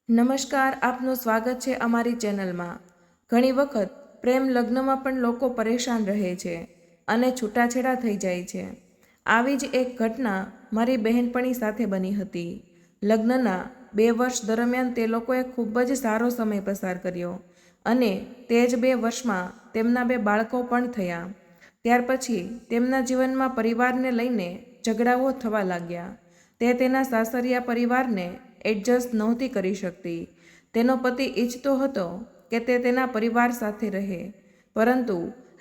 નમસ્કાર, આપનું સ્વાગત છે અમારી ચેનલમાં। ઘણી વખત પ્રેમ લગ્નમાં પણ લોકો પરેશાન રહે છે અને છૂટાછેડા થઈ જાય છે। આવી જ એક ઘટના મારી બહેનપણી સાથે બની હતી। લગ્નના 2 વર્ષ દરમિયાન તે લોકોએ ખૂબ જ સારો સમય પસાર કર્યો અને તે જ 2 વર્ષમાં તેમના 2 બાળકો પણ થયા। ત્યાર પછી તેમના જીવનમાં પરિવારને લઈને ઝઘડાઓ થવા લાગ્યા। તે તેના સાસરિયા પરિવારને એડજસ્ટ નહોતી કરી શકતી। તેનો પતિ ઈચ્છતો હતો કે તે તેના પરિવાર સાથે રહે, પરંતુ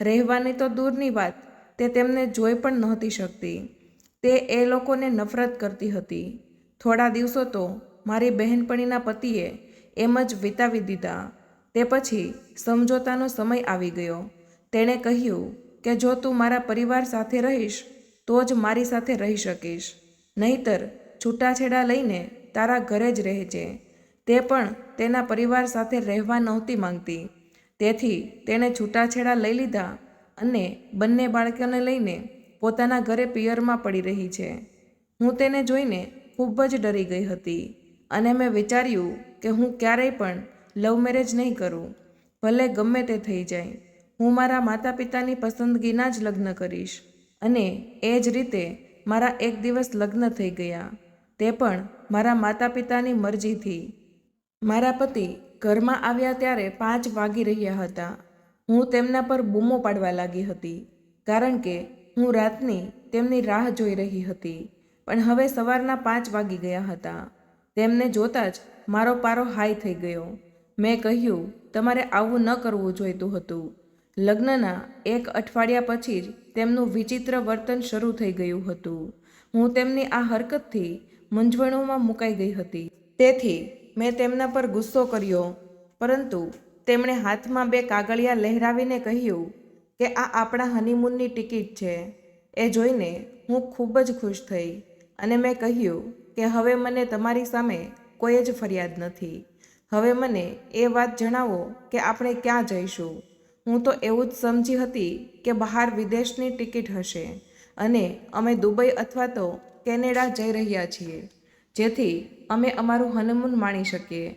રહેવાની તો દૂરની વાત, તે તેમને જોઈ પણ નહોતી શકતી। તે એ લોકોને નફરત કરતી હતી। થોડા દિવસો તો મારી બહેનપણીના પતિએ એમ જ વિતાવી દીધા। તે પછી સમજોતાનો સમય આવી ગયો। તેણે કહ્યું કે જો તું મારા પરિવાર સાથે રહીશ તો જ મારી સાથે રહી શકીશ, નહીંતર છૂટાછેડા લઈને તારા ઘરે જ રહેજે। તે પણ તેના પરિવાર સાથે રહેવા નહોતી માંગતી, તેથી તેણે છૂટાછેડા લઈ લીધા અને બંને બાળકોને લઈને પોતાના ઘરે પિયરમાં પડી રહી છે। હું તેને જોઈને ખૂબ જ ડરી ગઈ હતી અને મેં વિચાર્યું કે હું ક્યારેય પણ લવ મેરેજ નહીં કરું, ભલે ગમે તે થઈ જાય। હું મારા માતા પિતાની પસંદગીના જ લગ્ન કરીશ। અને એ જ રીતે મારા એક દિવસ લગ્ન થઈ ગયા, તે પણ મારા માતા પિતાની મરજીથી। મારા પતિ ઘરમાં આવ્યા ત્યારે 5 વાગી રહ્યા હતા। હું તેમના પર બૂમો પાડવા લાગી હતી, કારણ કે હું રાતની તેમની રાહ જોઈ રહી હતી, પણ હવે સવારના 5 વાગી ગયા હતા। તેમને જોતાં જ મારો પારો હાઈ થઈ ગયો। મેં કહ્યું, તમારે આવું ન કરવું જોઈતું હતું। લગ્નના 1 અઠવાડિયા પછી જ તેમનું વિચિત્ર વર્તન શરૂ થઈ ગયું હતું। હું તેમની આ હરકતથી મૂંઝવણોમાં મુકાઈ ગઈ હતી। તેથી મેં તેમના પર ગુસ્સો કર્યો, પરંતુ તેમણે હાથમાં 2 કાગળિયા લહેરાવીને કહ્યું કે આ આપણા હનીમૂનની ટિકિટ છે। એ જોઈને હું ખૂબ જ ખુશ થઈ અને મેં કહ્યું કે હવે મને તમારી સામે કોઈ જ ફરિયાદ નથી। હવે મને એ વાત જણાવો કે આપણે ક્યાં જઈશું। હું તો એવું જ સમજી હતી કે બહાર વિદેશની ટિકિટ હશે અને અમે દુબઈ અથવા તો કેનેડા જઈ રહ્યા છીએ, જેથી અમે અમારું હનીમૂન માણી શકીએ।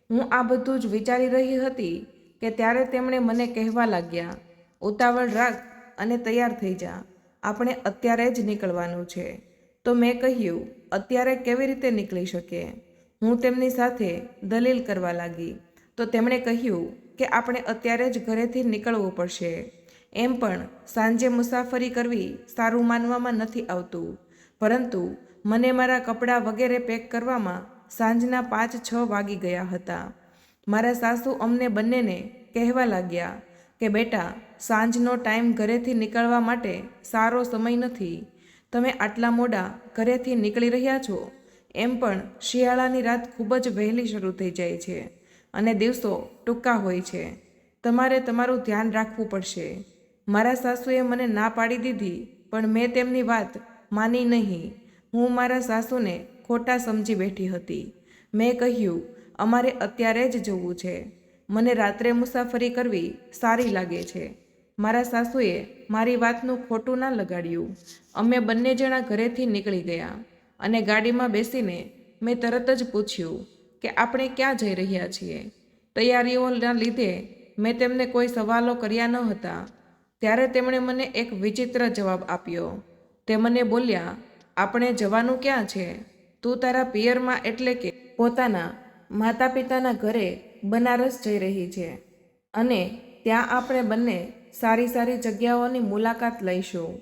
હું આ બધું જ વિચારી રહી હતી કે ત્યારે તેમણે મને કહેવા લાગ્યા, ઉતાવળ રાખ અને તૈયાર થઈ જા, આપણે અત્યારે જ નીકળવાનું છે। તો મેં કહ્યું, અત્યારે કેવી રીતે નીકળી શકે? હું તેમની સાથે દલીલ કરવા લાગી, તો તેમણે કહ્યું કે આપણે અત્યારે જ ઘરેથી નીકળવું પડશે। એમ પણ સાંજે મુસાફરી કરવી સારું માનવામાં નથી આવતું, પરંતુ મને મારા કપડાં વગેરે પેક કરવામાં સાંજના 5-6 વાગી ગયા હતા। મારા સાસુ અમને બંનેને કહેવા લાગ્યા કે બેટા, સાંજનો ટાઈમ ઘરેથી નીકળવા માટે સારો સમય નથી। તમે આટલા મોડા ઘરેથી નીકળી રહ્યા છો। એમ પણ શિયાળાની રાત ખૂબ જ વહેલી શરૂ થઈ જાય છે અને દિવસો ટૂંકા હોય છે। તમારે તમારું ધ્યાન રાખવું પડશે। મારા સાસુએ મને ના પાડી દીધી, પણ મેં તેમની વાત માની નહીં। હું મારા સાસુને ખોટા સમજી બેઠી હતી। મેં કહ્યું, અમારે અત્યારે જ જવું છે। મને રાત્રે મુસાફરી કરવી સારી લાગે છે। મારા સાસુએ મારી વાતનું ખોટું ના લગાડ્યું। અમે બંને જણા ઘરેથી નીકળી ગયા અને ગાડીમાં બેસીને મેં તરત જ પૂછ્યું કે આપણે ક્યાં જઈ રહ્યા છીએ। તૈયારીઓના લીધે મેં તેમને કોઈ સવાલો કર્યા ન હતા। ત્યારે તેમણે મને એક વિચિત્ર જવાબ આપ્યો। તે મને બોલ્યા, આપણે જવાનું ક્યાં છે? તું તારા પિયરમાં એટલે કે પોતાના માતા પિતાના ઘરે બનારસ જઈ રહી છે અને ત્યાં આપણે બંને સારી સારી જગ્યાઓની મુલાકાત લઈશું।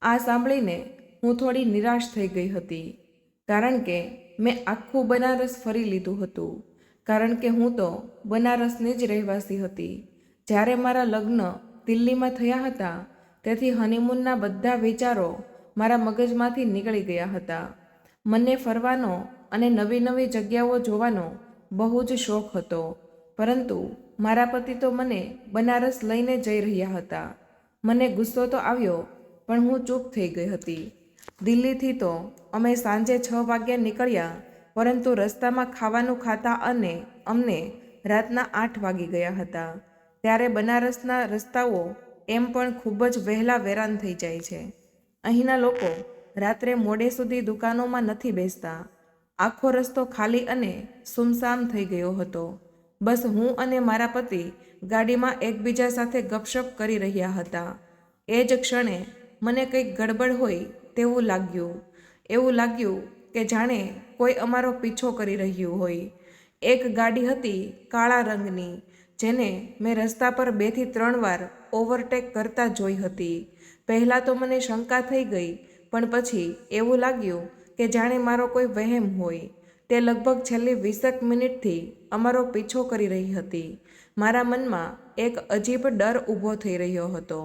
આ સાંભળીને હું થોડી નિરાશ થઈ ગઈ હતી, કારણ કે મેં આખું બનારસ ફરી લીધું હતું, કારણ કે હું તો બનારસની જ રહેવાસી હતી। જ્યારે મારા લગ્ન દિલ્હીમાં થયા હતા, તેથી હનીમૂનના બધા વિચારો મારા મગજમાંથી નીકળી ગયા હતા। મને ફરવાનો અને નવી નવી જગ્યાઓ જોવાનો બહુ જ શોખ હતો, પરંતુ મારા પતિ તો મને બનારસ લઈને જઈ રહ્યા હતા। મને ગુસ્સો તો આવ્યો, પણ હું ચૂપ થઈ ગઈ હતી। દિલ્હીથી તો અમે સાંજે 6 વાગ્યા નીકળ્યા, પરંતુ રસ્તામાં ખાવાનું ખાતા અને અમને રાતના 8 વાગી ગયા હતા। ત્યારે બનારસના રસ્તાઓ એમ પણ ખૂબ જ વહેલા વેરાન થઈ જાય છે। અહીંના લોકો રાત્રે મોડે સુધી દુકાનોમાં નથી બેસતા। આખો રસ્તો ખાલી અને સુમસામ થઈ ગયો હતો. બસ હું અને મારા પતિ ગાડીમાં એકબીજા સાથે ગપશપ કરી રહ્યા હતા. એ જ ક્ષણે મને કંઈક ગડબડ હોય તેવું લાગ્યું. એવું લાગ્યું કે જાણે કોઈ અમારો પીછો કરી રહ્યું હોય. એક ગાડી હતી કાળા રંગની, જેને મેં રસ્તા પર 2 થી 3 વાર ઓવરટેક કરતા જોઈ હતી. પહેલાં તો મને શંકા થઈ ગઈ, પણ પછી એવું લાગ્યું કે જાણે મારો કોઈ વહેમ હોય. તે લગભગ છેલ્લી 20 મિનિટથી અમારો પીછો કરી રહી હતી. મારા મનમાં એક અજીબ ડર ઊભો થઈ રહ્યો હતો,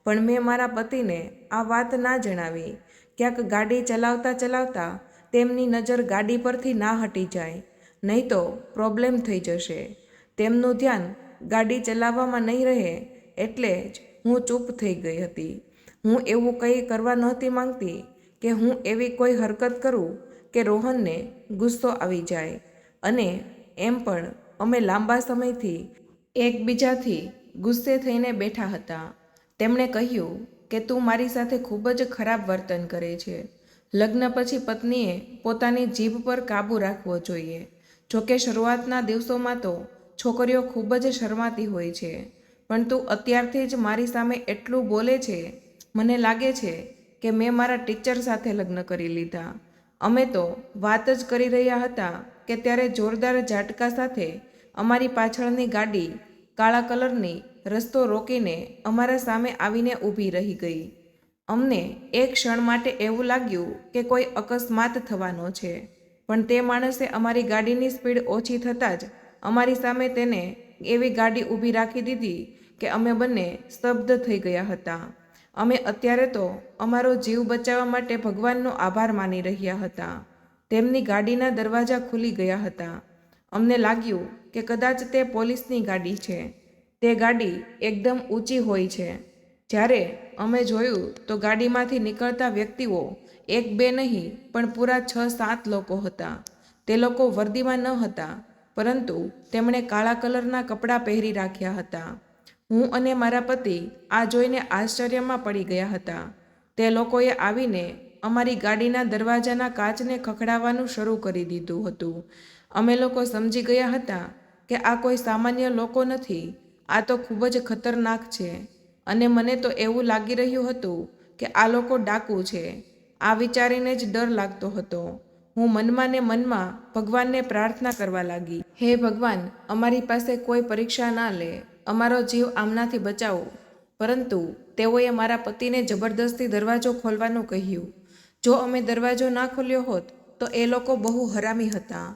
પણ મેં મારા પતિને આ વાત ના જણાવી. ક્યાંક ગાડી ચલાવતા ચલાવતા તેમની નજર ગાડી પરથી ના હટી જાય, નહીં તો પ્રોબ્લેમ થઈ જશે. તેમનું ધ્યાન ગાડી ચલાવવામાં નહીં રહે, એટલે જ હું ચૂપ થઈ ગઈ હતી. હું એવું કંઈ કરવા નહોતી માંગતી કે હું એવી કોઈ હરકત કરું કે રોહનને ગુસ્સો આવી જાય. અને એમ પણ અમે લાંબા સમયથી એકબીજાથી ગુસ્સે થઈને બેઠા હતા. તેમણે કહ્યું કે તું મારી સાથે ખૂબ જ ખરાબ વર્તન કરે છે. લગ્ન પછી પત્નીએ પોતાની જીભ પર કાબૂ રાખવો જોઈએ. જોકે શરૂઆતના દિવસોમાં તો છોકરીઓ ખૂબ જ શરમાતી હોય છે, પણ તું અત્યારથી જ મારી સામે એટલું બોલે છે. મને લાગે છે કે મેં મારા ટીચર સાથે લગ્ન કરી લીધા. અમે તો વાત જ કરી રહ્યા હતા કે ત્યારે જોરદાર ઝાટકા સાથે અમારી પાછળની ગાડી કાળા કલરની રસ્તો રોકીને અમારા સામે આવીને ઊભી રહી ગઈ. અમને એક ક્ષણ માટે એવું લાગ્યું કે કોઈ અકસ્માત થવાનો છે, પણ તે માણસે અમારી ગાડીની સ્પીડ ઓછી થતાં જ અમારી સામે તેને એવી ગાડી ઊભી રાખી દીધી કે અમે બંને સ્તબ્ધ થઈ ગયા હતા. અમે અત્યારે તો અમારો જીવ બચાવવા માટે ભગવાનનો આભાર માની રહ્યા હતા. તેમની ગાડીના દરવાજા ખુલી ગયા હતા. અમને લાગ્યું કે કદાચ તે પોલીસની ગાડી છે. તે ગાડી એકદમ ઊંચી હોય છે. જ્યારે અમે જોયું તો ગાડીમાંથી નીકળતા વ્યક્તિઓ 1-2 નહીં, પણ પૂરા 6-7 લોકો હતા. તે લોકો વર્દીમાં ન હતા, પરંતુ તેમણે કાળા કલરના કપડાં પહેરી રાખ્યા હતા. હું અને મારા પતિ આ જોઈને આશ્ચર્યમાં પડી ગયા હતા. તે લોકોએ આવીને અમારી ગાડીના દરવાજાના કાચને ખખડાવવાનું શરૂ કરી દીધું હતું. અમે લોકો સમજી ગયા હતા કે આ કોઈ સામાન્ય લોકો નથી, આ તો ખૂબ જ ખતરનાક છે. અને મને તો એવું લાગી રહ્યું હતું કે આ લોકો ડાકુ છે. આ વિચારીને જ ડર લાગતો હતો. હું મનમાં ને મનમાં ભગવાનને પ્રાર્થના કરવા લાગી, હે ભગવાન, અમારી પાસે કોઈ પરીક્ષા ના લે, અમારો જીવ આમનાથી બચાવો. પરંતુ તેઓએ મારા પતિને જબરદસ્તી દરવાજો ખોલવાનું કહ્યું. જો અમે દરવાજો ના ખોલ્યો હોત તો એ લોકો બહુ હરામી હતા.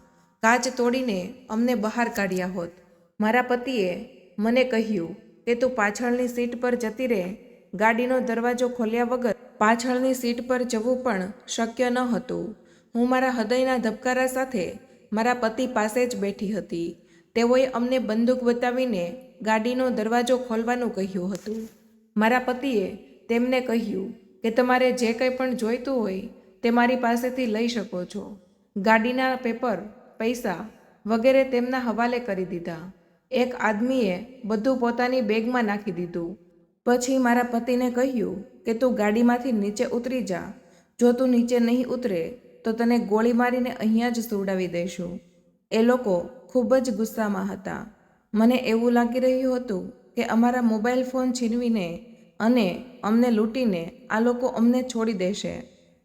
કાચ તોડીને અમને બહાર કાઢ્યા હોત. મારા પતિએ મને કહ્યું કે તું પાછળની સીટ પર જતી રહે. ગાડીનો દરવાજો ખોલ્યા વગર પાછળની સીટ પર જવું પણ શક્ય ન હતું. હું મારા હૃદયના ધબકારા સાથે મારા પતિ પાસે જ બેઠી હતી. તેઓએ અમને બંદૂક બતાવીને ગાડીનો દરવાજો ખોલવાનું કહ્યું હતું. મારા પતિએ તેમને કહ્યું કે તમારે જે કંઈ પણ જોઈતું હોય તે મારી પાસેથી લઈ શકો છો. ગાડીના પેપર, પૈસા વગેરે તેમના હવાલે કરી દીધા. એક આદમીએ બધું પોતાની બેગમાં નાખી દીધું. પછી મારા પતિને કહ્યું કે તું ગાડીમાંથી નીચે ઉતરી જા. જો તું નીચે નહીં ઉતરે તો તને ગોળી મારીને અહીંયા જ સુવડાવી દઈશું. એ લોકો ખૂબ જ ગુસ્સામાં હતા. મને એવું લાગી રહ્યું હતું કે અમારા મોબાઈલ ફોન છીનવીને અને અમને લૂંટીને આ લોકો અમને છોડી દેશે,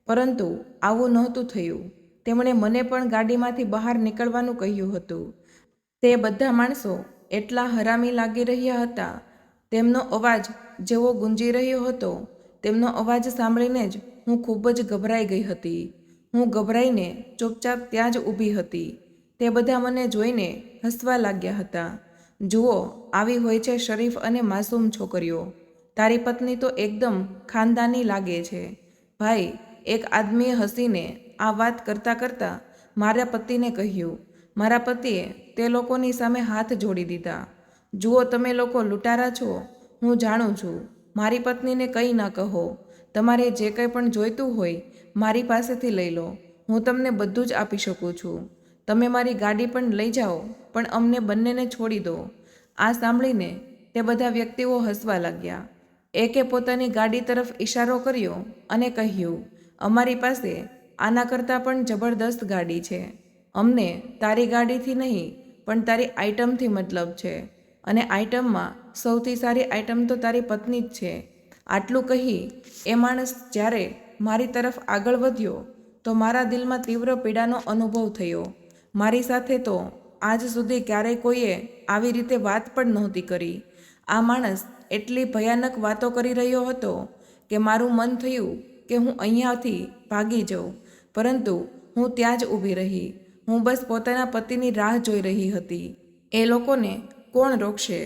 પરંતુ આવું નહોતું થયું. તેમણે મને પણ ગાડીમાંથી બહાર નીકળવાનું કહ્યું હતું. તે બધા માણસો એટલા હરામી લાગી રહ્યા હતા. તેમનો અવાજ જેવો ગુંજી રહ્યો હતો, તેમનો અવાજ સાંભળીને જ હું ખૂબ જ ગભરાઈ ગઈ હતી. હું ગભરાઈને ચૂપચાપ ત્યાં જ ઊભી હતી. તે બધા મને જોઈને હસવા લાગ્યા હતા. જુઓ, આવી હોય છે શરીફ અને માસૂમ છોકરીઓ. તારી પત્ની તો એકદમ ખાનદાની લાગે છે. ભાઈ, એક આદમીએ હસીને આ વાત કરતાં કરતાં મારા પતિને કહ્યું. મારા પતિએ તે લોકોની સામે હાથ જોડી દીધા. જુઓ, તમે લોકો લૂંટારા છો, હું જાણું છું. મારી પત્નીને કંઈ ન કહો. તમારે જે કંઈ પણ જોઈતું હોય મારી પાસેથી લઈ લો. હું તમને બધું જ આપી શકું છું. તમે મારી ગાડી પણ લઈ જાઓ, પણ અમને બંનેને છોડી દો. આ સાંભળીને તે બધા વ્યક્તિઓ હસવા લાગ્યા. એકે પોતાની ગાડી તરફ ઈશારો કર્યો અને કહ્યું, અમારી પાસે આના કરતાં પણ જબરદસ્ત ગાડી છે. અમને તારી ગાડીથી નહીં પણ તારી આઈટમથી મતલબ છે, અને આઈટમમાં સૌથી સારી આઈટમ તો તારી પત્ની જ છે. આટલું કહી એ માણસ જ્યારે મારી તરફ આગળ વધ્યો તો મારા દિલમાં તીવ્ર પીડાનો અનુભવ થયો. મારી સાથે તો આજ સુધી ક્યારેય કોઈએ આવી રીતે વાત પણ નહોતી કરી. આ માણસ એટલી ભયાનક વાતો કરી રહ્યો હતો કે મારું મન થયું કે હું અહીંયાથી ભાગી જાઉં, પરંતુ હું ત્યાં જ ઊભી રહી. હું બસ પોતાના પતિની રાહ જોઈ રહી હતી. એ લોકોને કોણ રોકશે?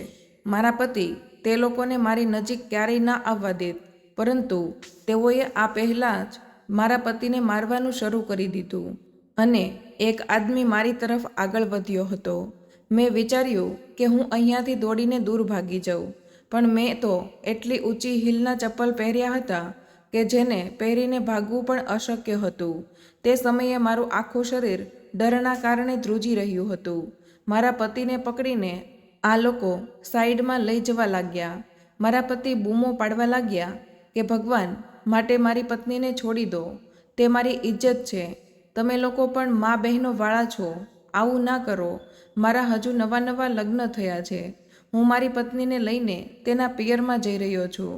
મારા પતિ તે લોકોને મારી નજીક ક્યારેય ના આવવા દેત, પરંતુ તેઓએ આ પહેલાં જ મારા પતિને મારવાનું શરૂ કરી દીધું, અને એક આદમી મારી તરફ આગળ વધ્યો હતો. મેં વિચાર્યું કે હું અહીંયાથી દોડીને દૂર ભાગી જાઉં, પણ મેં તો એટલી ઊંચી હીલના ચપ્પલ પહેર્યા હતા કે જેને પહેરીને ભાગવું પણ અશક્ય હતું. તે સમયે મારું આખું શરીર ડરના કારણે ધ્રુજી રહ્યું હતું. મારા પતિને પકડીને આ લોકો સાઈડમાં લઈ જવા લાગ્યા. મારા પતિ બૂમો પાડવા લાગ્યા કે ભગવાન માટે મારી પત્નીને છોડી દો, તે મારી ઇજ્જત છે. તમે લોકો પણ મા બહેનો વાળા છો, આવું ના કરો. મારા હજુ નવા લગ્ન થયા છે. હું મારી પત્નીને લઈને તેના પિયરમાં જઈ રહ્યો છું.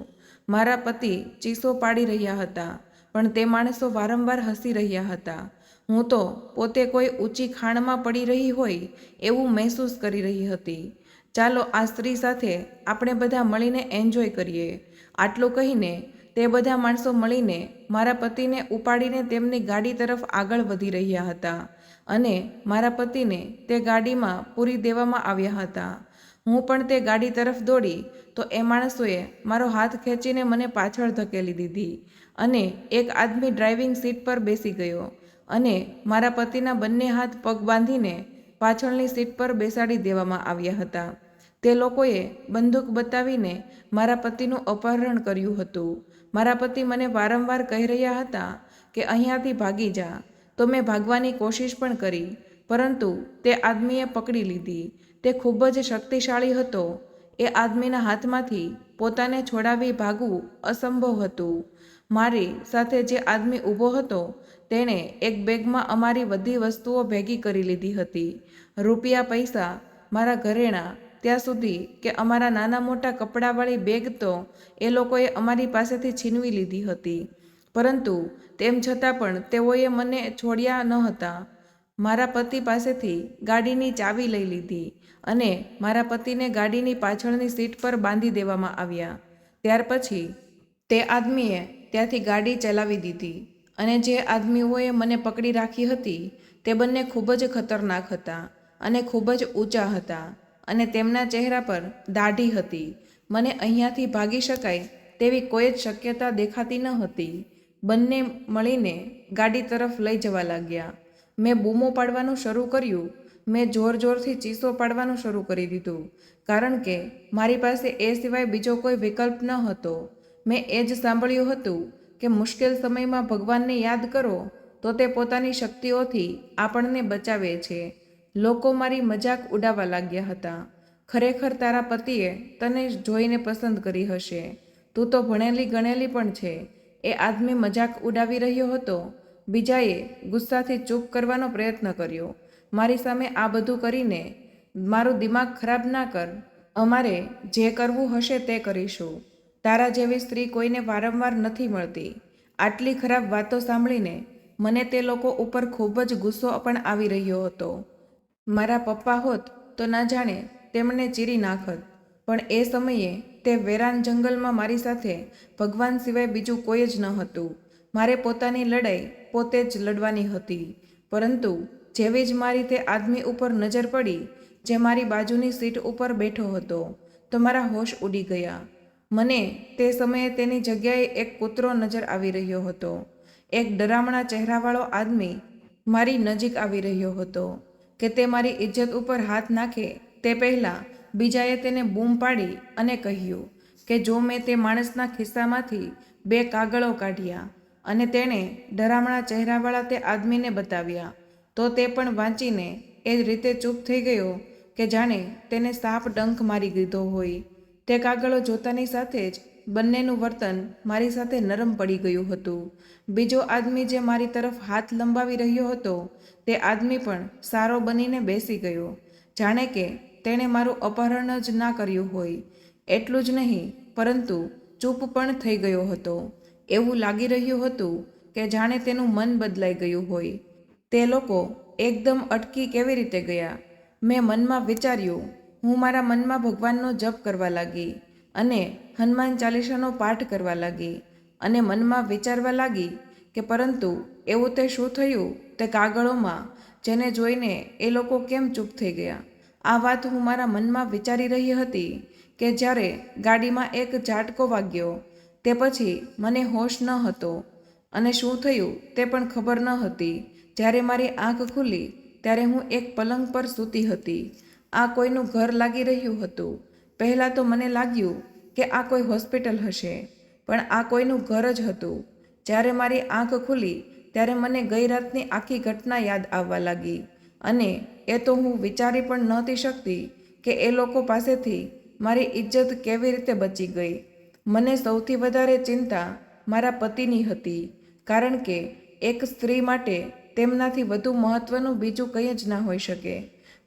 મારા પતિ ચીસો પાડી રહ્યા હતા, પણ તે માણસો વારંવાર હસી રહ્યા હતા. હું તો પોતે કોઈ ઊંચી ખાણમાં પડી રહી હોય એવું મહેસૂસ કરી રહી હતી. ચાલો આ સ્ત્રી સાથે આપણે બધા મળીને એન્જોય કરીએ. આટલું કહીને તે બધા માણસો મળીને મારા પતિને ઉપાડીને તેમની ગાડી તરફ આગળ વધી રહ્યા હતા, અને મારા પતિને તે ગાડીમાં પૂરી દેવામાં આવ્યા હતા. હું પણ તે ગાડી તરફ દોડી તો એ માણસોએ મારો હાથ ખેંચીને મને પાછળ ધકેલી દીધી, અને એક આદમી ડ્રાઇવિંગ સીટ પર બેસી ગયો, અને મારા પતિના બંને હાથ પગ બાંધીને પાછળની સીટ પર બેસાડી દેવામાં આવ્યા હતા. તે લોકોએ બંદૂક બતાવીને મારા પતિનું અપહરણ કર્યું હતું. મારા પતિ મને વારંવાર કહી રહ્યા હતા કે અહીંયાથી ભાગી જા, તો મેં ભાગવાની કોશિશ પણ કરી, પરંતુ તે આદમીએ પકડી લીધી. તે ખૂબ જ શક્તિશાળી હતો. એ આદમીના હાથમાંથી પોતાને છોડાવી ભાગવું અસંભવ હતું. મારી સાથે જે આદમી ઊભો હતો તેણે એક બેગમાં અમારી બધી વસ્તુઓ ભેગી કરી લીધી હતી. રૂપિયા, પૈસા, મારા ઘરેણાં, ત્યાં સુધી કે અમારા નાના મોટા કપડાવાળી બેગ તો એ લોકોએ અમારી પાસેથી છીનવી લીધી હતી. પરંતુ તેમ છતાં પણ તેઓએ મને છોડ્યા ન હતા. મારા પતિ પાસેથી ગાડીની ચાવી લઈ લીધી, અને મારા પતિને ગાડીની પાછળની સીટ પર બાંધી દેવામાં આવ્યા. ત્યાર પછી તે આદમીએ ત્યાંથી ગાડી ચલાવી દીધી, અને જે આદમીઓએ મને પકડી રાખી હતી તે બંને ખૂબ જ ખતરનાક હતા અને ખૂબ જ ઊંચા હતા, અને તેમના ચહેરા પર દાઢી હતી. મને અહીંયાથી ભાગી શકાય તેવી કોઈ જ શક્યતા દેખાતી ન હતી. બંને મળીને ગાડી તરફ લઈ જવા લાગ્યા. મેં બૂમો પાડવાનું શરૂ કર્યું. મેં જોરથી ચીસો પાડવાનું શરૂ કરી દીધું, કારણ કે મારી પાસે એ સિવાય બીજો કોઈ વિકલ્પ ન હતો. મેં એ જ સાંભળ્યું હતું કે મુશ્કેલ સમયમાં ભગવાનને યાદ કરો તો તે પોતાની શક્તિઓથી આપણને બચાવે છે. લોકો મારી મજાક ઉડાવવા લાગ્યા હતા. ખરેખર તારા પતિએ તને જોઈને પસંદ કરી હશે. તું તો ભણેલી ગણેલી પણ છે. એ આદમી મજાક ઉડાવી રહ્યો હતો. બીજાએ ગુસ્સાથી ચૂપ કરવાનો પ્રયત્ન કર્યો. મારી સામે આ બધું કરીને મારું દિમાગ ખરાબ ના કર. અમારે જે કરવું હશે તે કરીશું. તારા જેવી સ્ત્રી કોઈને વારંવાર નથી મળતી. આટલી ખરાબ વાતો સાંભળીને મને તે લોકો ઉપર ખૂબ જ ગુસ્સો પણ આવી રહ્યો હતો. મારા પપ્પા હોત તો ના જાણે તેમણે ચીરી નાખત, પણ એ સમયે તે વેરાન જંગલમાં મારી સાથે ભગવાન સિવાય બીજું કોઈ જ ન હતું. મારે પોતાની લડાઈ પોતે જ લડવાની હતી. પરંતુ જેવી જ મારી તે આદમી ઉપર નજર પડી જે મારી બાજુની સીટ ઉપર બેઠો હતો, તો મારા હોશ ઉડી ગયા. મને તે સમયે તેની જગ્યાએ એક કૂતરો નજર આવી રહ્યો હતો. એક ડરામણા ચહેરાવાળો આદમી મારી નજીક આવી રહ્યો હતો કે તે મારી ઇજ્જત ઉપર હાથ નાખે તે પહેલાં બીજાએ તેને બૂમ પાડી અને કહ્યું કે જો મેં તે માણસના ખિસ્સામાંથી 2 કાગળો કાઢ્યા અને તેણે ડરામણા ચહેરાવાળા તે આદમીને બતાવ્યા, તો તે પણ વાંચીને એ જ રીતે ચૂપ થઈ ગયો કે જાણે તેને સાપ ડંખ મારી દીધો હોય. તે કાગળો જોતાની સાથે જ બંનેનું વર્તન મારી સાથે નરમ પડી ગયું હતું. બીજો આદમી જે મારી તરફ હાથ લંબાવી રહ્યો હતો તે આદમી પણ સારો બનીને બેસી ગયો, જાણે કે તેણે મારું અપહરણ જ ના કર્યું હોય. એટલું જ નહીં, પરંતુ ચૂપ પણ થઈ ગયો હતો. એવું લાગી રહ્યું હતું કે જાણે તેનું મન બદલાઈ ગયું હોય. તે લોકો એકદમ અટકી કેવી રીતે ગયા? મેં મનમાં વિચાર્યું. હું મારા મનમાં ભગવાનનો જપ કરવા લાગી અને હનુમાન ચાલીસાનો પાઠ કરવા લાગી અને મનમાં વિચારવા લાગી કે પરંતુ એવું તે શું થયું તે કાગળોમાં, જેને જોઈને એ લોકો કેમ ચૂપ થઈ ગયા? આ વાત હું મારા મનમાં વિચારી રહી હતી કે જ્યારે ગાડીમાં એક ઝાટકો વાગ્યો. તે પછી મને હોશ ન હતો અને શું થયું તે પણ ખબર ન હતી. જ્યારે મારી આંખ ખુલી ત્યારે હું એક પલંગ પર સૂતી હતી. આ કોઈનું ઘર લાગી રહ્યું હતું. પહેલાં તો મને લાગ્યું કે આ કોઈ હોસ્પિટલ હશે, પણ આ કોઈનું ઘર જ હતું. જ્યારે મારી આંખ ખુલી ત્યારે મને ગઈ રાતની આખી ઘટના યાદ આવવા લાગી અને એ તો હું વિચારી પણ નહોતી શકતી કે એ લોકો પાસેથી મારી ઇજ્જત કેવી રીતે બચી ગઈ. મને સૌથી વધારે ચિંતા મારા પતિની હતી, કારણ કે એક સ્ત્રી માટે તેમનાથી વધુ મહત્ત્વનું બીજું કંઈ જ ના હોઈ શકે.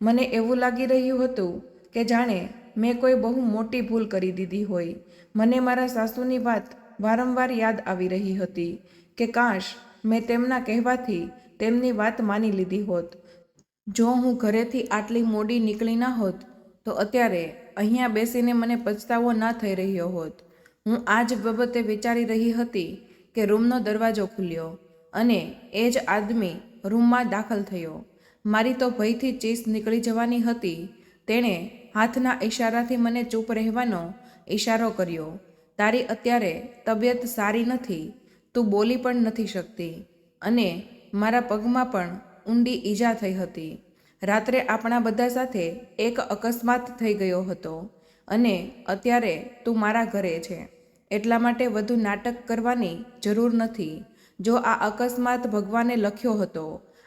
મને એવું લાગી રહ્યું હતું કે જાણે મેં કોઈ બહુ મોટી ભૂલ કરી દીધી હોય. મને મારા સાસુની વાત વારંવાર યાદ આવી રહી હતી કે કાશ મેં તેમના કહેવાથી તેમની વાત માની લીધી હોત. જો હું ઘરેથી આટલી મોડી નીકળી ના હોત તો અત્યારે અહીંયા બેસીને મને પછતાવો ના થઈ રહ્યો હોત. હું આ જ બાબતે વિચારી રહી હતી કે રૂમનો દરવાજો ખુલ્યો અને એ જ આદમી રૂમમાં દાખલ થયો. મારી તો ભયથી ચીસ નીકળી જવાની હતી. તેણે હાથના ઈશારાથી મને ચૂપ રહેવાનો ઈશારો કર્યો. તારી અત્યારે તબિયત સારી નથી, તું બોલી પણ નથી શકતી. અને મારા પગમાં પણ ઊંડી ઈજા થઈ હતી. રાત્રે આપણા બધા સાથે એક અકસ્માત થઈ ગયો હતો અને અત્યારે તું મારા ઘરે છે, એટલા માટે વધુ નાટક કરવાની જરૂર નથી. જો આ અકસ્માત ભગવાને લખ્યો હતો,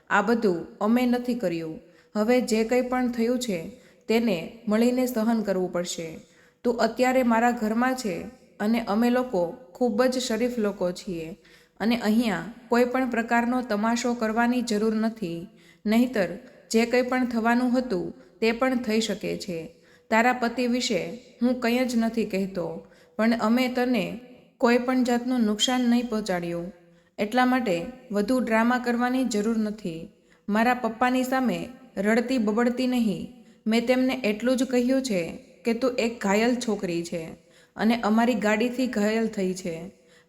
આ બધું અમે નથી કર્યું. હવે જે કંઈ પણ થયું છે તેને મળીને સહન કરવું પડશે. તું અત્યારે મારા ઘરમાં છે અને અમે લોકો ખૂબ જ શરીફ લોકો છીએ અને અહીંયા કોઈ પણ પ્રકારનો તમાશો કરવાની જરૂર નથી. નહીંતર જે કંઈ પણ થવાનું હતું તે પણ થઈ શકે છે. તારા પતિ વિશે હું કંઈ જ નથી કહેતો, પણ અમે તને કોઈ પણ જાતનું નુકસાન નહીં પહોંચાડ્યું, એટલા માટે વધુ ડ્રામા કરવાની જરૂર નથી. મારા પપ્પાની સામે રડતી બબડતી નહીં. મેં તેમને એટલું જ કહ્યું છે કે તું એક ઘાયલ છોકરી છે અને અમારી ગાડીથી ઘાયલ થઈ છે.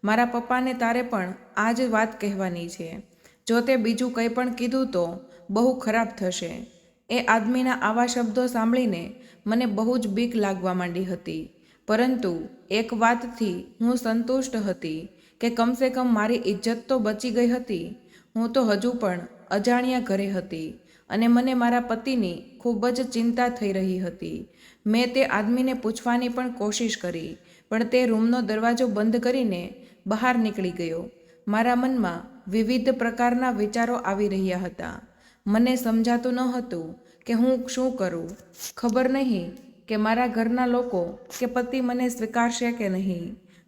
મારા પપ્પાને તારે પણ આ જ વાત કહેવાની છે. જો તે બીજું કંઈ પણ કીધું તો બહુ ખરાબ થશે. એ આદમીના આવા શબ્દો સાંભળીને મને બહુ જ બીક લાગવા માંડી હતી, પરંતુ એક વાતથી હું સંતુષ્ટ હતી કે કમસે કમ મારી ઇજ્જત તો બચી ગઈ હતી. હું તો હજુ પણ અજાણ્યા ઘરે હતી અને મને મારા પતિની ખૂબ જ ચિંતા થઈ રહી હતી. મેં તે આદમીને પૂછવાની પણ કોશિશ કરી, પણ તે રૂમનો દરવાજો બંધ કરીને બહાર નીકળી ગયો. મારા મનમાં વિવિધ પ્રકારના વિચારો આવી રહ્યા હતા. મને સમજાતું ન હતું કે હું શું કરું. ખબર નહીં કે મારા ઘરના લોકો કે પતિ મને સ્વીકારશે કે નહીં.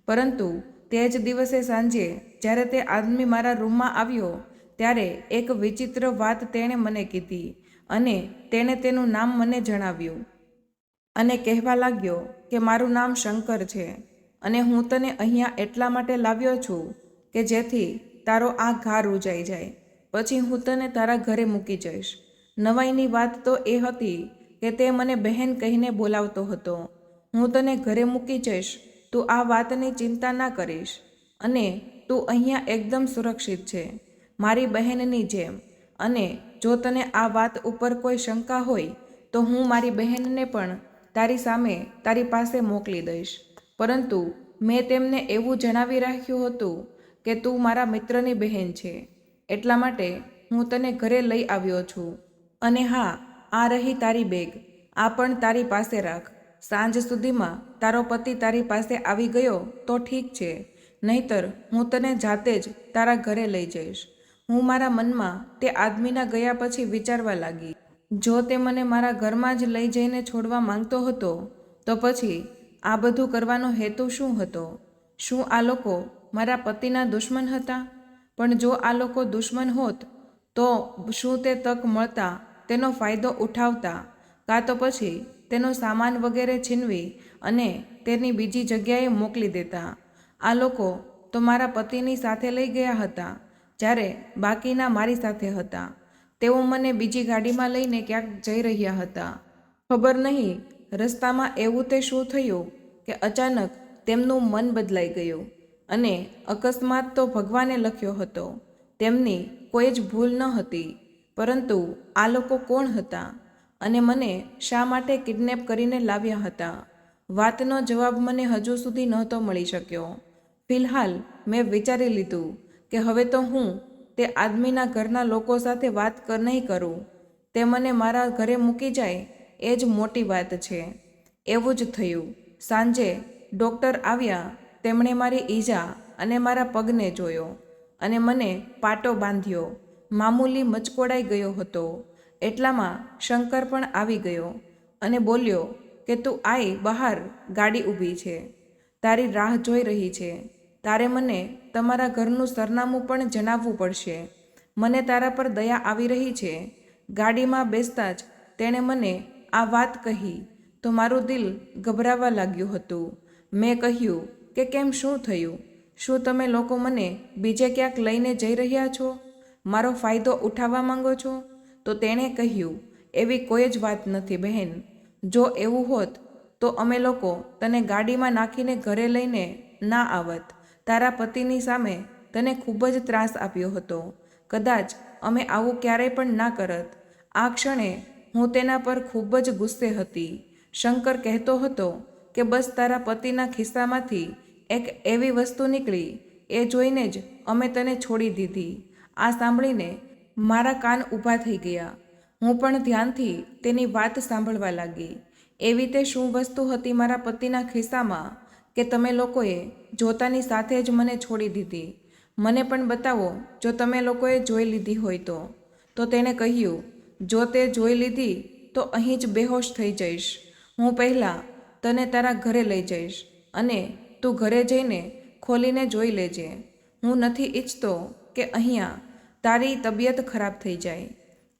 પરંતુ તે જ દિવસે સાંજે જ્યારે તે આદમી મારા રૂમમાં આવ્યો ત્યારે એક વિચિત્ર વાત તેણે મને કીધી અને તેણે તેનું નામ મને જણાવ્યું અને કહેવા લાગ્યો કે મારું નામ શંકર છે અને હું તને અહીંયા એટલા માટે લાવ્યો છું કે જેથી તારો આ ઘા રૂજાઈ જાય. પછી હું તને તારા ઘરે મૂકી જઈશ. નવાઈની વાત તો એ હતી કે તે મને બહેન કહીને બોલાવતો હતો. હું તને ઘરે મૂકી જઈશ, તું આ વાતની ચિંતા ના કરીશ અને તું અહીંયા એકદમ સુરક્ષિત છે, મારી બહેનની જેમ. અને જો તને આ વાત ઉપર કોઈ શંકા હોય તો હું મારી બહેનને પણ તારી સામે તારી પાસે મોકલી દઈશ. પરંતુ મેં તેમને એવું જણાવી રાખ્યું હતું કે તું મારા મિત્રની બહેન છે, એટલા માટે હું તને ઘરે લઈ આવ્યો છું. અને હા, આ રહી તારી બેગ, આ પણ તારી પાસે રાખ. સાંજ સુધીમાં તારો પતિ તારી પાસે આવી ગયો તો ઠીક છે, નહીંતર હું તને જાતે જ તારા ઘરે લઈ જઈશ. હું મારા મનમાં તે આદમીના ગયા પછી વિચારવા લાગી, જો તે મને મારા ઘરમાં જ લઈ જઈને છોડવા માંગતો હતો તો પછી આ બધું કરવાનો હેતુ શું હતો? શું આ લોકો મારા પતિના દુશ્મન હતા? પણ જો આ લોકો દુશ્મન હોત તો શું તે તક મળતા તેનો ફાયદો ઉઠાવતા, કાં તો પછી તેનો સામાન વગેરે છીનવી અને તેની બીજી જગ્યાએ મોકલી દેતા. આ લોકો તો મારા પતિની સાથે લઈ ગયા હતા, જ્યારે બાકીના મારી સાથે હતા. તેઓ મને બીજી ગાડીમાં લઈને ક્યાંક જઈ રહ્યા હતા. ખબર નહીં રસ્તામાં એવું તે શું થયું કે અચાનક તેમનું મન બદલાઈ ગયું અને અકસ્માત તો ભગવાને લખ્યો હતો. તેમની કોઈ જ ભૂલ ન હતી. પરંતુ આ લોકો કોણ હતા અને મને શા માટે કિડનેપ કરીને લાવ્યા હતા? વાતનો જવાબ મને હજુ સુધી નહોતો મળી શક્યો. ફિલહાલ મેં વિચારી લીધું કે હવે તો હું તે આદમીના ઘરના લોકો સાથે વાત નહીં કરું. તે મને મારા ઘરે મૂકી જાય એ જ મોટી વાત છે. એવું જ થયું. સાંજે ડૉક્ટર આવ્યા. તેમણે મારી ઈજા અને મારા પગને જોયો અને મને પાટો બાંધ્યો. મામૂલી મચકોડાઈ ગયો હતો. એટલામાં શંકર પણ આવી ગયો અને બોલ્યો કે તું આય બહાર, ગાડી ઊભી છે, તારી રાહ જોઈ રહી છે. તારે મને તમારા ઘરનું સરનામું પણ જણાવવું પડશે. મને તારા પર દયા આવી રહી છે. ગાડીમાં બેસતા જ તેણે મને આ વાત કહી તો મારું દિલ ગભરાવા લાગ્યું હતું. મેં કહ્યું કે કેમ, શું થયું? શું તમે લોકો મને બીજે ક્યાંક લઈને જઈ રહ્યા છો? મારો ફાયદો ઉઠાવવા માંગો છો? તો તેણે કહ્યું, એવી કોઈ જ વાત નથી બહેન. જો એવું હોત તો અમે લોકો તને ગાડીમાં નાખીને ઘરે લઈને ના આવત. તારા પતિની સામે તને ખૂબ જ ત્રાસ આપ્યો હતો. કદાચ અમે આવું ક્યારેય પણ ના કરત. આ ક્ષણે હું તેના પર ખૂબ જ ગુસ્સે હતી. શંકર કહેતો હતો કે બસ તારા પતિના ખિસ્સામાંથી એક એવી વસ્તુ નીકળી, એ જોઈને જ અમે તને છોડી દીધી. આ સાંભળીને મારા કાન ઊભા થઈ ગયા. હું પણ ધ્યાનથી તેની વાત સાંભળવા લાગી. એવી તે શું વસ્તુ હતી મારા પતિના ખિસ્સામાં કે તમે લોકોએ જોતાની સાથે જ મને છોડી દીધી? મને પણ બતાવો જો તમે લોકોએ જોઈ લીધી હોય તો. તો તેણે કહ્યું, જો તે જોઈ લીધી તો અહીં જ બેહોશ થઈ જઈશ. હું પહેલાં તને તારા ઘરે લઈ જઈશ અને તું ઘરે જઈને ખોલીને જોઈ લેજે. હું નથી ઈચ્છતો કે અહીંયા તારી તબિયત ખરાબ થઈ જાય.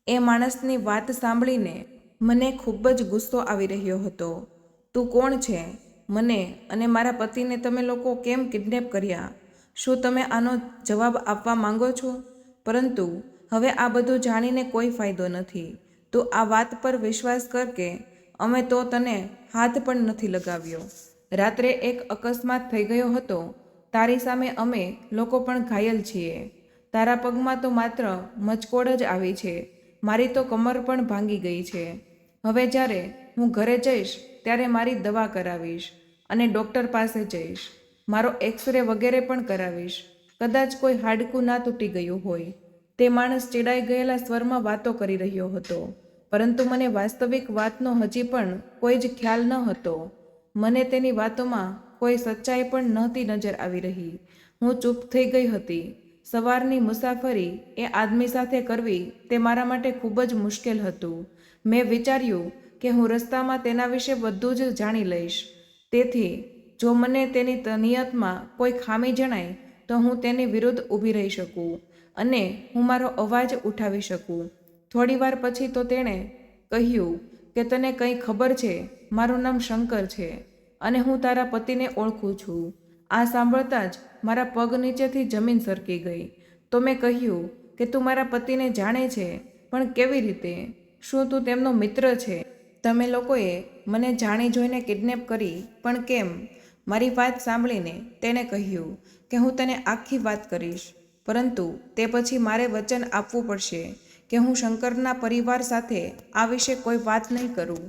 એ માણસની વાત સાંભળીને મને ખૂબ જ ગુસ્સો આવી રહ્યો હતો. તું કોણ છે? મને અને મારા પતિને તમે લોકો કેમ કિડનેપ કર્યા? શું તમે આનો જવાબ આપવા માંગો છો? પરંતુ હવે આ બધું જાણીને કોઈ ફાયદો નથી. તું આ વાત પર વિશ્વાસ કર કે અમે તો તને હાથ પણ નથી લગાવ્યો. રાત્રે એક અકસ્માત થઈ ગયો હતો. તારી સામે અમે લોકો પણ ઘાયલ છીએ. તારા પગમાં તો માત્ર મચકોડ જ આવી છે. મારી તો કમર પણ ભાંગી ગઈ છે. હવે જ્યારે હું ઘરે જઈશ ત્યારે મારી દવા કરાવીશ અને ડૉક્ટર પાસે જઈશ. મારો એક્સરે વગેરે પણ કરાવીશ. કદાચ કોઈ હાડકું ના તૂટી ગયું હોય. તે માણસ ચીડાઈ ગયેલા સ્વરમાં વાતો કરી રહ્યો હતો, પરંતુ મને વાસ્તવિક વાતનો હજી પણ કોઈ જ ખ્યાલ ન હતો. મને તેની વાતોમાં કોઈ સચ્ચાઈ પણ નહોતી નજર આવી રહી. હું ચૂપ થઈ ગઈ હતી. સવારની મુસાફરી એ આદમી સાથે કરવી તે મારા માટે ખૂબ જ મુશ્કેલ હતું. મેં વિચાર્યું કે હું રસ્તામાં તેના વિશે બધું જ જાણી લઈશ. તેથી જો મને તેની નિયતમાં કોઈ ખામી જણાય તો હું તેની વિરુદ્ધ ઊભી રહી શકું અને હું મારો અવાજ ઉઠાવી શકું. થોડીવાર પછી તો તેણે કહ્યું કે તને કંઈ ખબર છે? મારું નામ શંકર છે અને હું તારા પતિને ઓળખું છું. આ સાંભળતા જ મારા પગ નીચેથી જમીન સરકી ગઈ. તો મેં કહ્યું કે તું મારા પતિને જાણે છે, પણ કેવી રીતે? શું તું તેમનો મિત્ર છે? તમે લોકોએ મને જાણી જોઈને કિડનેપ કરી, પણ કેમ? મારી વાત સાંભળીને તેણે કહ્યું કે હું તને આખી વાત કરીશ, પરંતુ તે પછી મારે વચન આપવું પડશે કે હું શંકરના પરિવાર સાથે આ વિશે કોઈ વાત નહીં કરું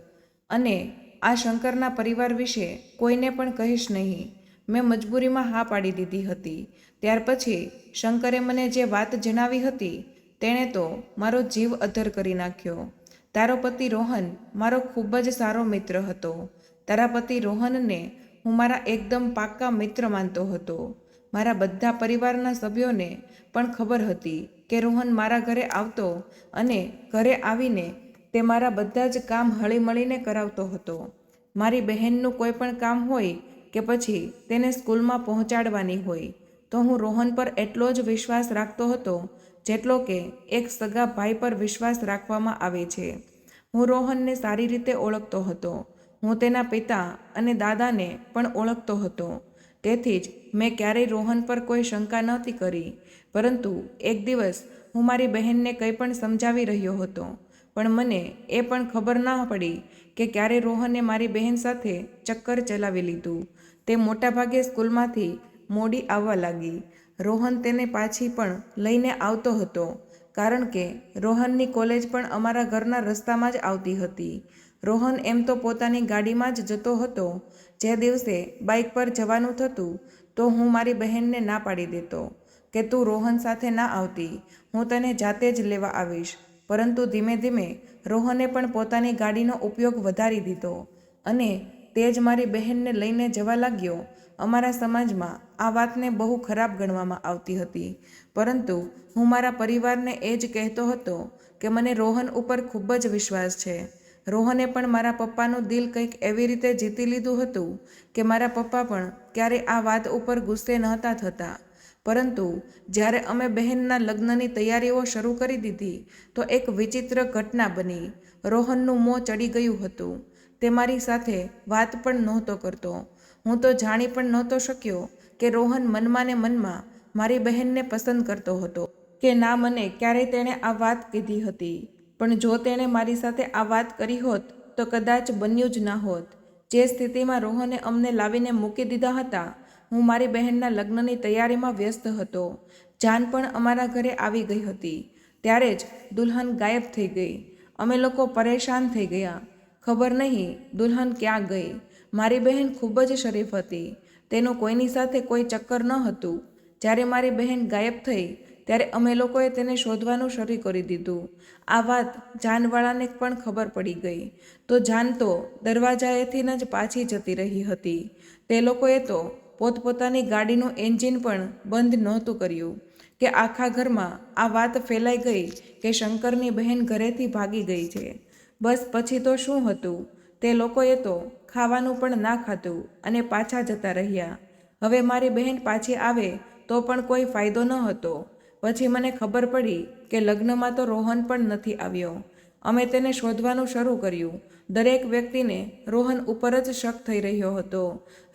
અને આ શંકરના પરિવાર વિશે કોઈને પણ કહીશ નહીં. મેં મજબૂરીમાં હા પાડી દીધી હતી. ત્યાર પછી શંકરે મને જે વાત જણાવી હતી તેણે તો મારો જીવ અધ્ધર કરી નાખ્યો. તારો પતિ રોહન મારો ખૂબ જ સારો મિત્ર હતો. તારા પતિ રોહનને હું મારા એકદમ પાક્કા મિત્ર માનતો હતો. મારા બધા પરિવારના સભ્યોને પણ ખબર હતી કે રોહન મારા ઘરે આવતો અને ઘરે આવીને તે મારા બધા જ કામ હળીમળીને કરાવતો હતો. મારી બહેનનું કોઈ પણ કામ હોય કે પછી તેને સ્કૂલમાં પહોંચાડવાની હોય તો હું રોહન પર એટલો જ વિશ્વાસ રાખતો હતો જેટલો કે એક સગા ભાઈ પર વિશ્વાસ રાખવામાં આવે છે. હું રોહનને સારી રીતે ઓળખતો હતો. હું તેના પિતા અને દાદાને પણ ઓળખતો હતો. તેથી જ મેં ક્યારેય રોહન પર કોઈ શંકા નહોતી કરી. પરંતુ એક દિવસ હું મારી બહેનને કંઈ પણ સમજાવી રહ્યો હતો, પણ મને એ પણ ખબર ના પડી કે ક્યારે રોહને મારી બહેન સાથે ચક્કર ચલાવી લીધું. તે મોટાભાગે સ્કૂલમાંથી મોડી આવવા લાગી. રોહન તેને પાછી પણ લઈને આવતો હતો, કારણ કે રોહનની કોલેજ પણ અમારા ઘરના રસ્તામાં જ આવતી હતી. રોહન એમ તો પોતાની ગાડીમાં જ જતો હતો. જે દિવસે બાઇક પર જવાનું થતું તો હું મારી બહેનને ના પાડી દેતો કે તું રોહન સાથે ના આવતી, હું તને જાતે જ લેવા આવીશ. પરંતુ ધીમે ધીમે રોહને પણ પોતાની ગાડીનો ઉપયોગ વધારી દીધો અને તે જ મારી બહેનને લઈને જવા લાગ્યો. અમારા સમાજમાં આ વાતને બહુ ખરાબ ગણવામાં આવતી હતી, પરંતુ હું મારા પરિવારને એ જ કહેતો હતો કે મને રોહન ઉપર ખૂબ જ વિશ્વાસ છે. રોહને પણ મારા પપ્પાનું દિલ કંઈક એવી રીતે જીતી લીધું હતું કે મારા પપ્પા પણ ક્યારેય આ વાત ઉપર ગુસ્સે નહોતા થતા. પરંતુ જ્યારે અમે બહેનના લગ્નની તૈયારીઓ શરૂ કરી દીધી તો એક વિચિત્ર ઘટના બની. રોહનનું મોં ચડી ગયું હતું. તે મારી સાથે વાત પણ નહોતો કરતો. હું તો જાણી પણ નહોતો શક્યો કે રોહન મનમાં ને મનમાં મારી બહેનને પસંદ કરતો હતો કે ના. મને ક્યારેય તેણે આ વાત કીધી હતી, પણ જો તેણે મારી સાથે આ વાત કરી હોત તો કદાચ બન્યું જ ના હોત. જે સ્થિતિમાં રોહને અમને લાવીને મૂકી દીધા હતા, હું મારી બહેનના લગ્નની તૈયારીમાં વ્યસ્ત હતો. જાન પણ અમારા ઘરે આવી ગઈ હતી. ત્યારે જ દુલ્હન ગાયબ થઈ ગઈ. અમે લોકો પરેશાન થઈ ગયા. ખબર નહીં દુલ્હન ક્યાં ગઈ. મારી બહેન ખૂબ જ શરીફ હતી. તેનું કોઈની સાથે કોઈ ચક્કર ન હતું. જ્યારે મારી બહેન ગાયબ થઈ ત્યારે અમે લોકોએ તેને શોધવાનું શરૂ કરી દીધું. આ વાત જાનવાળાને પણ ખબર પડી ગઈ તો જાન તો દરવાજાએથી જ પાછી જતી રહી હતી. તે લોકોએ તો પોતપોતાની ગાડીનું એન્જિન પણ બંધ નહોતું કર્યું કે આખા ઘરમાં આ વાત ફેલાઈ ગઈ કે શંકરની બહેન ઘરેથી ભાગી ગઈ છે. બસ પછી તો શું હતું, તે લોકોએ તો ખાવાનું પણ ના ખાધું અને પાછા જતા રહ્યા. હવે મારી બહેન પાછી આવે તો પણ કોઈ ફાયદો ન હતો. પછી મને ખબર પડી કે લગ્નમાં તો રોહન પણ નથી આવ્યો. અમે તેને શોધવાનું શરૂ કર્યું. દરેક વ્યક્તિને રોહન ઉપર જ શક થઈ રહ્યો હતો.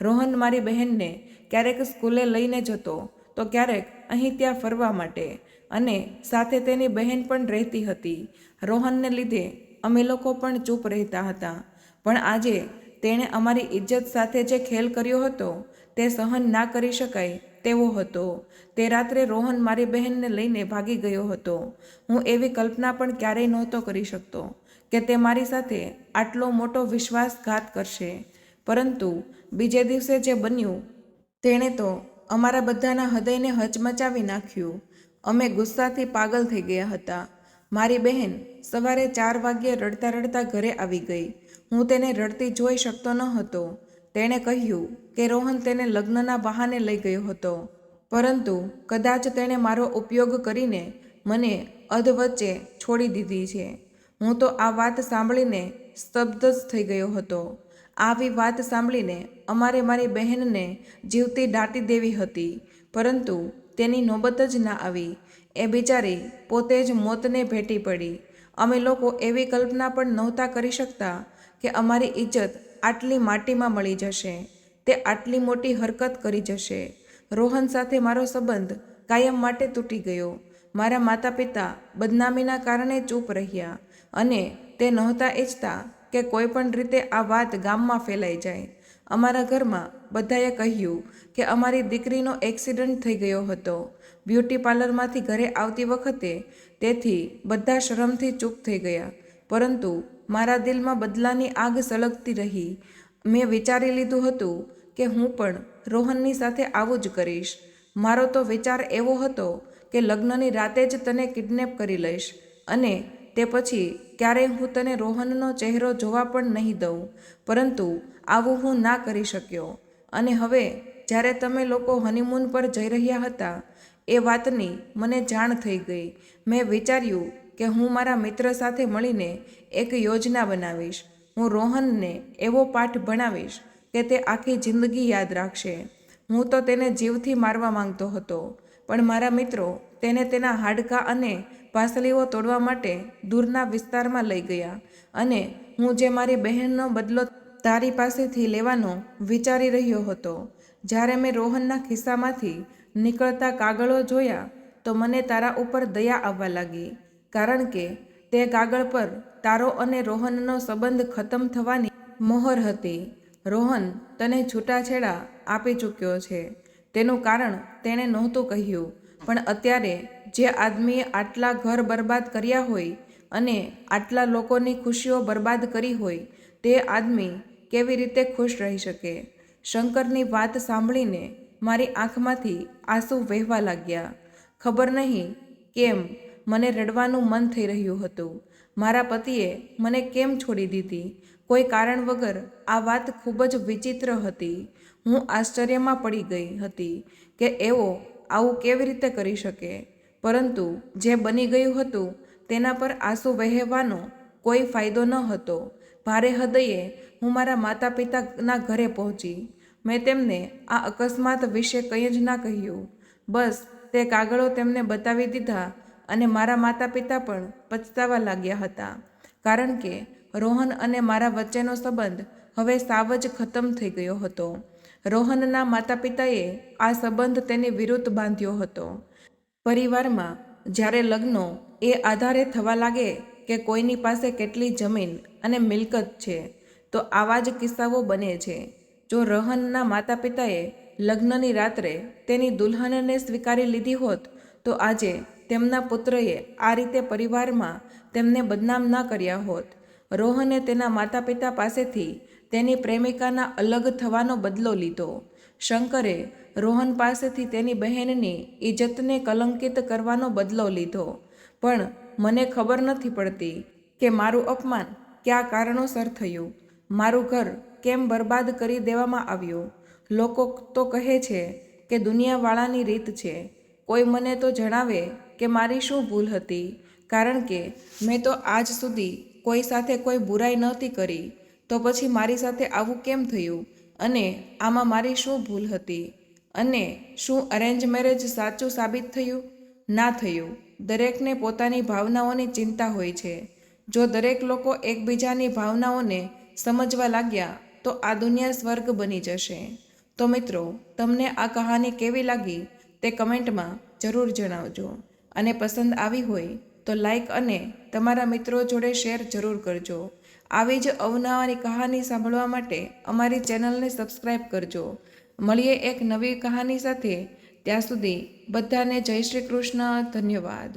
રોહન મારી બહેનને ક્યારેક સ્કૂલે લઈને જતો તો ક્યારેક અહીં ત્યાં ફરવા માટે, અને સાથે તેની બહેન પણ રહેતી હતી. રોહનને લીધે અમે લોકો પણ ચૂપ રહેતા હતા, પણ આજે તેણે અમારી ઇજ્જત સાથે જે ખેલ કર્યો હતો તે સહન ના કરી શકાય તેવો હતો. તે રાત્રે રોહન મારી બહેનને લઈને ભાગી ગયો હતો. હું એવી કલ્પના પણ ક્યારેય નહોતો કરી શકતો કે તે મારી સાથે આટલો મોટો વિશ્વાસઘાત કરશે. પરંતુ બીજે દિવસે જે બન્યું તેણે તો અમારા બધાના હૃદયને હચમચાવી નાખ્યું. અમે ગુસ્સાથી પાગલ થઈ ગયા હતા. મારી બહેન સવારે 4 વાગ્યે રડતા રડતા ઘરે આવી ગઈ. હું તેને રડતી જોઈ શકતો ન હતો. તેણે કહ્યું કે રોહન તેને લગ્નના બહાને લઈ ગયો હતો, પરંતુ કદાચ તેણે મારો ઉપયોગ કરીને મને અધવચ્ચે છોડી દીધી છે. હું તો આ વાત સાંભળીને સ્તબ્ધ જ થઈ ગયો હતો. આવી વાત સાંભળીને અમારે મારી બહેનને જીવતી દાટી દેવી હતી, પરંતુ તેની નોબત જ ના આવી. એ બિચારી પોતે જ મોતને ભેટી પડી. અમે લોકો એવી કલ્પના પણ નહોતા કરી શકતા કે અમારી ઇજ્જત આટલી માટીમાં મળી જશે. તે આટલી મોટી હરકત કરી જશે. રોહન સાથે મારો સંબંધ કાયમ માટે તૂટી ગયો. મારા માતા પિતા બદનામીના કારણે ચૂપ રહ્યા અને તે નહોતા ઈચ્છતા કે કોઈ પણ રીતે આ વાત ગામમાં ફેલાઈ જાય. અમારા ઘરમાં બધાએ કહ્યું કે અમારી દીકરીનો એક્સિડન્ટ થઈ ગયો હતો બ્યુટી પાર્લરમાંથી ઘરે આવતી વખતે. તેથી બધા શરમથી ચૂપ થઈ ગયા, પરંતુ મારા દિલમાં બદલાની આગ સળગતી રહી. મેં વિચારી લીધું હતું કે હું પણ રોહનની સાથે આવું જ કરીશ. મારો તો વિચાર એવો હતો કે લગ્નની રાતે જ તને કિડનેપ કરી લઈશ અને તે પછી ક્યારેય હું તને રોહનનો ચહેરો જોવા પણ નહીં દઉં. પરંતુ આવું હું ના કરી શક્યો. અને હવે જ્યારે તમે લોકો હનીમૂન પર જઈ રહ્યા હતા એ વાતની મને જાણ થઈ ગઈ. મેં વિચાર્યું કે હું મારા મિત્ર સાથે મળીને એક યોજના બનાવીશ. હું રોહનને એવો પાઠ ભણાવીશ કે તે આખી જિંદગી યાદ રાખશે. હું તો તેને જીવથી મારવા માંગતો હતો, પણ મારા મિત્રો તેને તેના હાડકાં અને પાસલીઓ તોડવા માટે દૂરના વિસ્તારમાં લઈ ગયા અને હું જે મારી બહેનનો બદલો તારી પાસેથી લેવાનો વિચારી રહ્યો હતો. જ્યારે મેં રોહનના ખિસ્સામાંથી નીકળતા કાગળો જોયા તો મને તારા ઉપર દયા આવવા લાગી, કારણ કે તે કાગળ પર તારો અને રોહનનો સંબંધ ખતમ થવાની મોહર હતી. રોહન તને છૂટાછેડા આપી ચૂક્યો છે. તેનું કારણ તેણે નહોતું કહ્યું, પણ અત્યારે જે આદમીએ આટલા ઘર બરબાદ કર્યા હોય અને આટલા લોકોની ખુશીઓ બરબાદ કરી હોય તે આદમી કેવી રીતે ખુશ રહી શકે? શંકરની વાત સાંભળીને મારી આંખમાંથી આંસુ વહેવા લાગ્યા. ખબર નહીં કેમ મને રડવાનું મન થઈ રહ્યું હતું. મારા પતિએ મને કેમ છોડી દીધી? કોઈ કારણ વગર. આ વાત ખૂબ જ વિચિત્ર હતી. હું આશ્ચર્યમાં પડી ગઈ હતી કે એવો આવું કેવી રીતે કરી શકે, પરંતુ જે બની ગયું હતું તેના પર આંસુ વહેવાનો કોઈ ફાયદો ન હતો. ભારે હૃદયે હું મારા માતા પિતાના ઘરે પહોંચી. મેં તેમને આ અકસ્માત વિશે કંઈ જ ના કહ્યું. બસ તે કાગળો તેમને બતાવી દીધા અને મારા માતા પિતા પણ પછતાવા લાગ્યા હતા, કારણ કે રોહન અને મારા વચ્ચેનો સંબંધ હવે સાવ જ ખતમ થઈ ગયો હતો. રોહનના માતા પિતાએ આ સંબંધ તેની વિરુદ્ધ બાંધ્યો હતો. પરિવારમાં જ્યારે લગ્નો એ આધારે થવા લાગે કે કોઈની પાસે કેટલી જમીન અને મિલકત છે, તો આવા જ કિસ્સાઓ બને છે. જો રોહનના માતા પિતાએ લગ્નની રાત્રે તેની દુલ્હનને સ્વીકારી લીધી હોત તો આજે તેમના પુત્રએ આ રીતે પરિવારમાં તેમને બદનામ ન કર્યા હોત. રોહને તેના માતા પિતા પાસેથી તેની પ્રેમિકાના અલગ થવાનો બદલો લીધો. શંકરે રોહન પાસેથી તેની બહેનની ઇજ્જતને કલંકિત કરવાનો બદલો લીધો. પણ મને ખબર નથી પડતી કે મારું અપમાન કયા કારણોસર થયું. મારું ઘર કેમ બરબાદ કરી દેવામાં આવ્યું. લોકો તો કહે છે કે દુનિયાવાળાની રીત છે. કોઈ મને તો જણાવે કે મારી શું ભૂલ હતી, કારણ કે મેં તો આજ સુધી કોઈ સાથે કોઈ બુરાઈ નહોતી કરી. તો પછી મારી સાથે આવું કેમ થયું અને આમાં મારી શું ભૂલ હતી? અને શું અરેન્જ મેરેજ સાચું સાબિત થયું? ના થયું. દરેકને પોતાની ભાવનાઓની ચિંતા હોય છે. જો દરેક લોકો એકબીજાની ભાવનાઓને સમજવા લાગ્યા તો આ દુનિયા સ્વર્ગ બની જશે. તો મિત્રો, તમને આ કહાની કેવી લાગી તે કમેન્ટમાં જરૂર જણાવજો. અને પસંદ આવી હોય તો લાઈક અને તમારા મિત્રો જોડે શેર જરૂર કરજો. આવી જ અવનવાની કહાની સાંભળવા માટે અમારી ચેનલને સબસ્ક્રાઈબ કરજો. મળીએ એક નવી કહાની સાથે. ત્યાં સુધી બધાને જય શ્રી કૃષ્ણ. ધન્યવાદ.